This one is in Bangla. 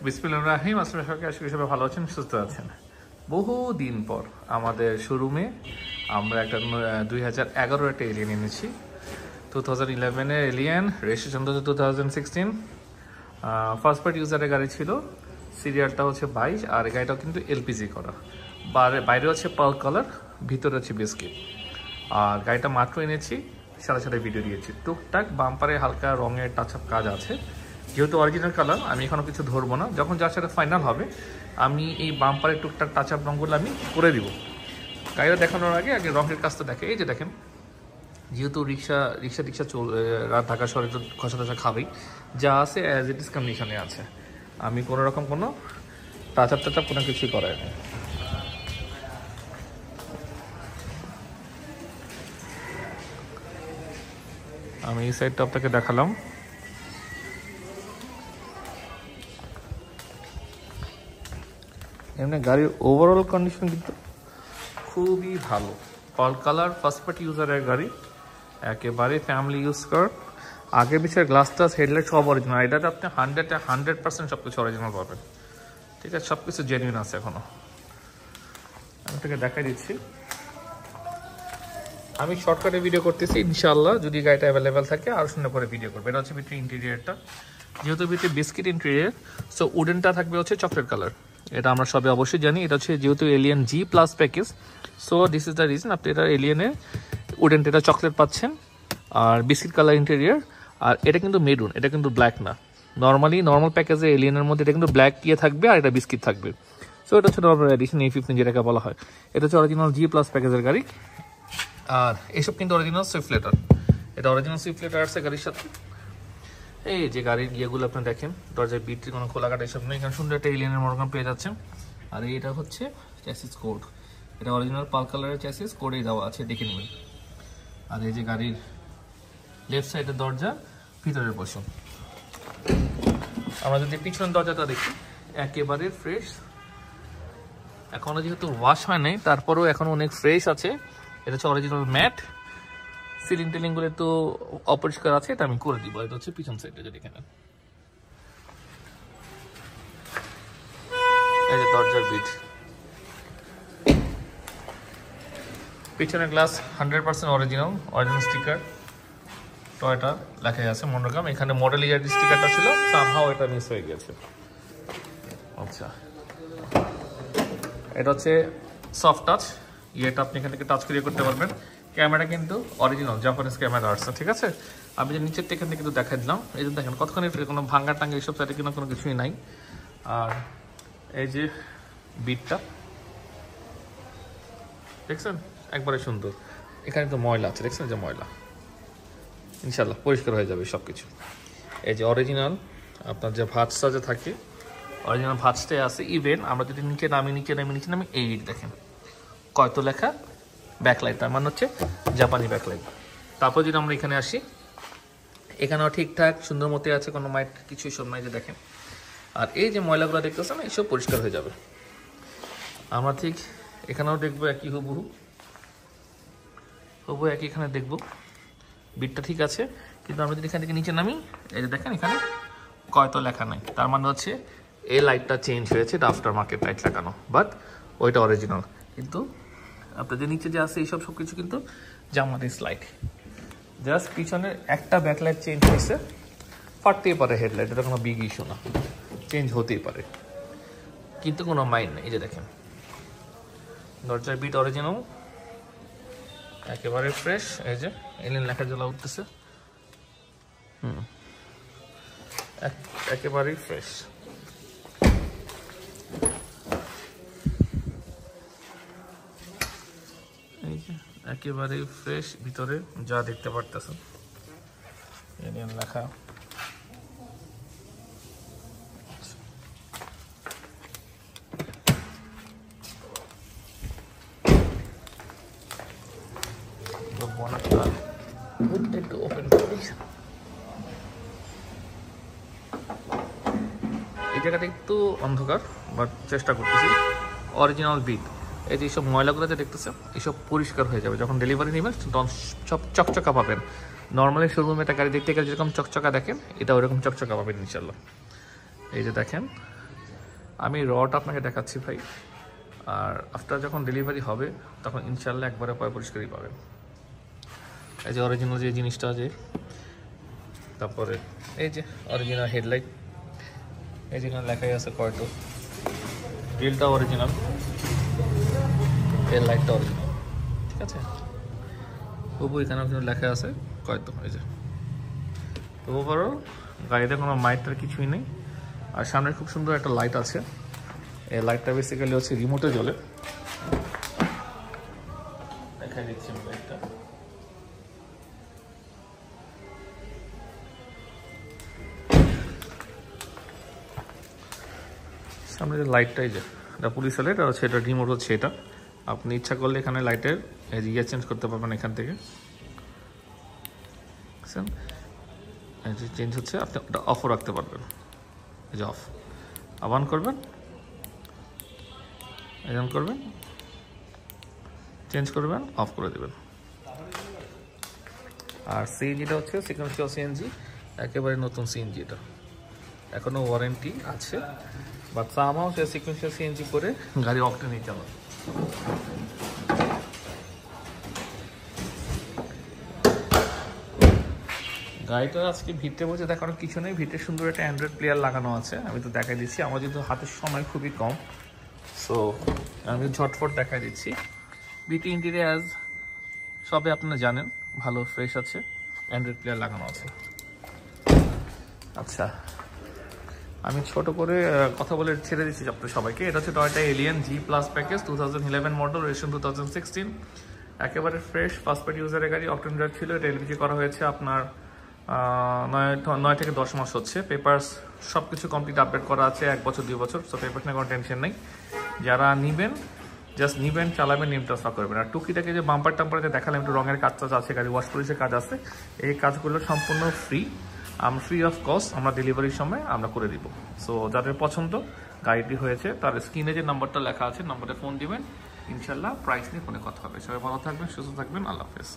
বিসমিল্লাহির রহমানির রহিম। আসসালামু আলাইকুম, আশা করি সবাই ভালো আছেন, সুস্থ আছেন। বহুদিন পর আমাদের শোরুমে আমরা একটা 2011 একটা এলিয়েন এনেছি। 2011-এর এলিয়েন, রেজিস্ট্রেশন তো 2016। ফার্স্ট পার্টি ইউজারের গাড়ি ছিল, সিরিয়ালটা হচ্ছে 22, আর গাড়িটাও কিন্তু এলপিজি করা। বাইরে হচ্ছে পার্ল কালার, ভিতরে হচ্ছে বিস্কিট। আর গাড়িটা মাত্র এনেছি, সাথে সাথে ভিডিও দিয়েছি। টুকটাক বাম্পারে হালকা রঙের টাচ আপ কাজ আছে। যেহেতু অরিজিনাল কালার, আমি এখনও কিছু ধরবো না। যখন যার সাথে ফাইনাল হবে আমি এই বাম্পারের টুকটাক টাচ আপ রঙগুলো আমি করে দিব। গাড়িটা দেখানোর আগে রঙের কাজটা দেখে। এই যে দেখেন, যেহেতু রিক্সা রাত ঢাকা শহরে তো খসা টসা খাবেই, যা আছে অ্যাজ ইট ইস কন্ডিশনে আছে। আমি কোনো রকম কোনো টাচ আপ কোনো কিছুই করাই না। আমি এই সাইডটা আপনাকে দেখালাম। এমনি গাড়ির ওভারঅল কন্ডিশন কিন্তু খুবই ভালো। পার্ল কালার, ফার্স্ট পার্টি ইউজারের গাড়ি, একেবারে ফ্যামিলি ইউজ কর। আগে পিছের গ্লাস টাস হেডলাইট সব অরিজিনাল। এটাতে আপনি 100% সব কিছু অরিজিনাল পাবেন। ঠিক আছে, সব কিছু জেনুইন আছে এখনো। আমি আপনাকে দেখাই দিচ্ছি। আমি শর্টকাটে ভিডিও করতেছি, ইনশাআল্লাহ যদি গাড়িটা অ্যাভেলেবেল থাকে আরও সুন্দর করে ভিডিও করবে। এটা হচ্ছে ভিতরে ইন্টেরিয়ারটা, যেহেতু ভিতরে বিস্কিট ইন্টেরিয়ার, সো উডেনটা থাকবে হচ্ছে চকলেট কালার। এটা আমরা সবাই অবশ্যই জানি। এটা হচ্ছে যেহেতু alien G plus package, so this is the reason আপনি এটা এলিয়েনের উডেনটা এটা চকলেট পাচ্ছেন, আর বিস্কিট কালার ইন্টেরিয়ার। আর এটা কিন্তু মেরুন, এটা কিন্তু ব্ল্যাক না। নর্মাল প্যাকেজে এলিয়েনের মধ্যে এটা কিন্তু ব্ল্যাক ইয়ে থাকবে, আর এটা বিস্কিট থাকবে। সো এটা হচ্ছে নর্মাল এডিশন A15 যেটাকে বলা হয়। এটা হচ্ছে অরিজিনাল জি প্লাস প্যাকেজের গাড়ি। আর এসব কিন্তু অরিজিনাল সুইফট লেটার। এটা অরিজিনাল সুইফট লেটার আছে গাড়ির সাথে। এই যে গাড়ির ইয়েগুলো আপনি দেখেন, দরজার বিটটি কোনো খোলা কাটা এসব নেই, কারণ সুন্দর একটা এলিয়েনের মরগান পেয়ে যাচ্ছেন। আর এটা হচ্ছে চ্যাসিস কোড, এটা অরিজিনাল পার্ল কালারের চ্যাসিস কোডেই দেওয়া আছে, দেখে নেবেন। আর এই যে গাড়ির লেফট সাইডের দরজা, ভিতরের পোর্শন। আমরা যদি পিছনের দরজাটা দেখি, একেবারে ফ্রেশ। এখনো যেহেতু ওয়াশ হয় নাই, তারপরেও এখন অনেক ফ্রেশ আছে। এটা হচ্ছে অরিজিনাল ম্যাট। সিলিং টিলিং গুলো তো অপরিষ্কার আছে, এটা আমি করে দিব। এটা হচ্ছে পিছন সাইডে, যদি দেখেন এই যে দরজার বিট, পিছনের গ্লাস 100% অরিজিনাল স্টিকার, টয়োটা লেখাই আছে মনোগ্রাম। এখানে মডেল ইয়ার স্টিকারটা ছিল, সামহাও এটা মিস হয়ে গেছে। আচ্ছা, এটা হচ্ছে সফট টাচ, ইয়েটা আপনি এখান থেকে টাচ করিয়ে করতে পারবেন। ক্যামেরা কিন্তু অরিজিনাল জাপানিজ ক্যামেরা আসছে, ঠিক আছে। আমি যে নিচের থেকে কিন্তু দেখাই দিলাম। এই যে দেখেন কতখানি কোনো ভাঙ্গা টাঙ্গা এইসব সাইডে কিন্তু কোনো কিছুই নাই। আর এই যে বিটটা দেখছেন, একবারে সুন্দর। এখানে তো ময়লা আছে, দেখছেন যে ময়লা, ইনশাল্লাহ পরিষ্কার হয়ে যাবে সব কিছু। এই যে অরিজিনাল আপনার যে ভাঁজটা যে থাকে, অরিজিনাল ভাঁজটাই আছে। ইভেন আমরা যদি নিচে নামি এই দেখেন কত লেখা ব্যাকলাইট, তার মানে হচ্ছে জাপানি ব্যাকলাইট। তারপর যদি আমরা এখানে আসি, এখানেও ঠিকঠাক সুন্দর মতো আছে, কোনো মাইট কিছু সব নাই, যে দেখেন। আর এই যে ময়লাগুলো দেখতেছেন, এইসব পরিষ্কার হয়ে যাবে। আমরা ঠিক এখানেও দেখবো একই হুবহু একই এখানে দেখবো। বিটটা ঠিক আছে, কিন্তু আমরা যদি এখান থেকে নিচে নামি, এই যে দেখেন এখানে কয়তো লেখা নাই, তার মানে হচ্ছে এই লাইটটা চেঞ্জ হয়েছে, এটা আফটার মার্কেট লাইট লাগানো, বাট ওইটা অরিজিনাল। কিন্তু আপনাদের নিচে যে আছে এইসব সবকিছু কিন্তু জাপানিজ লাইট। জাস্ট পিছনের একটা ব্যাকলাইট চেঞ্জ হয়েছে, ফাটতেই পারে হেডলাইট, এটা কোনো বিগ ইস্যু না, চেঞ্জ হতেই পারে, কিন্তু কোনো মাইন্ড নেই। এই যে দেখেন দরজার বিট অরিজিনাল, একেবারে ফ্রেশ। এই যে এলিয়েন লেখা জ্বলা উঠতেছে, একেবারেই ফ্রেশ। এই যে একেবারেই ফ্রেশ, ভিতরে যা দেখতে পারতেছেন এলিয়েন লেখা। একটু ওপেন করি, এই জায়গাটা একটু অন্ধকার, বাট চেষ্টা করতেছি। অরিজিনাল বিট, এই যে এইসব ময়লাগুলো যে দেখতেছে, এইসব পরিষ্কার হয়ে যাবে যখন ডেলিভারি নেবেন, সব চকচকা পাবেন। নর্মালি শোরুমে একটা গাড়ি দেখতে গেলে যেরকম চকচকা দেখেন, এটা ওরকম চকচকা পাবেন ইনশাল্লাহ। এই যে দেখেন আমি রটা আপনাকে দেখাচ্ছি ভাই, আর আফটার যখন ডেলিভারি হবে তখন ইনশাল্লাহ একবারে পরিষ্কারই পাবেন। এই যে অরিজিনাল যে জিনিসটা আছে, তারপরে এই যে অরিজিনাল হেডলাইট, এই যেখানে লেখাই আছে কয়টো, গ্রিলটা অরিজিনাল, হেডলাইটটা অরিজিনাল, ঠিক আছে। তবু এখানে লেখা আছে কয়তো, এই যে। তবু বড় গাড়িতে কোনো মাইটার কিছুই নেই। আর সামনে খুব সুন্দর একটা লাইট আছে, এই লাইটটা বেসিক্যালি হচ্ছে রিমোটে জ্বলে। দেখাই দিচ্ছি আমি লাইটটা। সামনে যে লাইটটাই, যে এটা পুলিশ লাইট, আর হচ্ছে এটা রিমোট হচ্ছে এটা। আপনি ইচ্ছা করলে এখানে লাইটের ইয়ে চেঞ্জ করতে পারবেন এখান থেকে, চেঞ্জ হচ্ছে, আপনি ওটা অফও রাখতে পারবেন। এই যে অফ, অন করবেন, অন করবেন, চেঞ্জ করবেন, অফ করে দেবেন। আর সিএনজিটা হচ্ছে সিকোয়েন্সিয়াল সিএনজি, একেবারে নতুন সিএনজি, এটা এখনো ওয়ারেন্টি আছে, but somehow say sequential CNG করে গাড়ি অকটেনেই চালাবে। গাড়িটার আজকে ভিতরে বসে দেখানোর কিছু নেই, ভিতরে সুন্দর একটা অ্যান্ড্রয়েড প্লেয়ার লাগানো আছে, আমি তো দেখাই দিচ্ছি। আমার যেহেতু হাতের সময় খুবই কম, সো আমি ঝটফট দেখাই দিচ্ছি। বিটি ইন্টেরিয়ার সবে আপনারা জানেন, ভালো ফ্রেশ আছে, অ্যান্ড্রয়েড প্লেয়ার লাগানো আছে। আচ্ছা, আমি ছোট করে কথা বলে ছেড়ে দিচ্ছি আপনাদের সবাইকে। এটা হচ্ছে Toyota Allion G plus package, 2011 model, registration 2016, একেবারে ফ্রেশ ফার্স্ট পার্টি ইউজারের গাড়ি, অকটেন ড্রাইভ ছিল। এটা এলপিজি করা হয়েছে আপনার 9 থেকে 10 মাস হচ্ছে। পেপারস সব কিছু কমপ্লিট আপডেট করা আছে, 1 বছর 2 বছর, সো পেপারস নিয়ে কোনো টেনশন নেই। যারা নিবেন জাস্ট নিবেন, চালাবেন, নেম ট্রান্সফার করবেন। আর টুকিটাকে যে বাম্পার টাম্পারে দেখালাম, একটু রঙের কাজ আছে, গাড়ি ওয়াশ পলিশের কাজ আছে, এই কাজগুলো সম্পূর্ণ ফ্রি, ফ্রি অফ কস্ট আমরা ডেলিভারির সময় আমরা করে দিব। সো যাদের পছন্দ গাড়িটি হয়েছে, তার স্ক্রিনে যে নাম্বারটা লেখা আছে, নাম্বারে ফোন দিবেন, ইনশাল্লাহ প্রাইস নিয়ে ফোনে কথা হবে। সবাই ভালো থাকবেন, সুস্থ থাকবেন, আল্লাহ হাফেজ।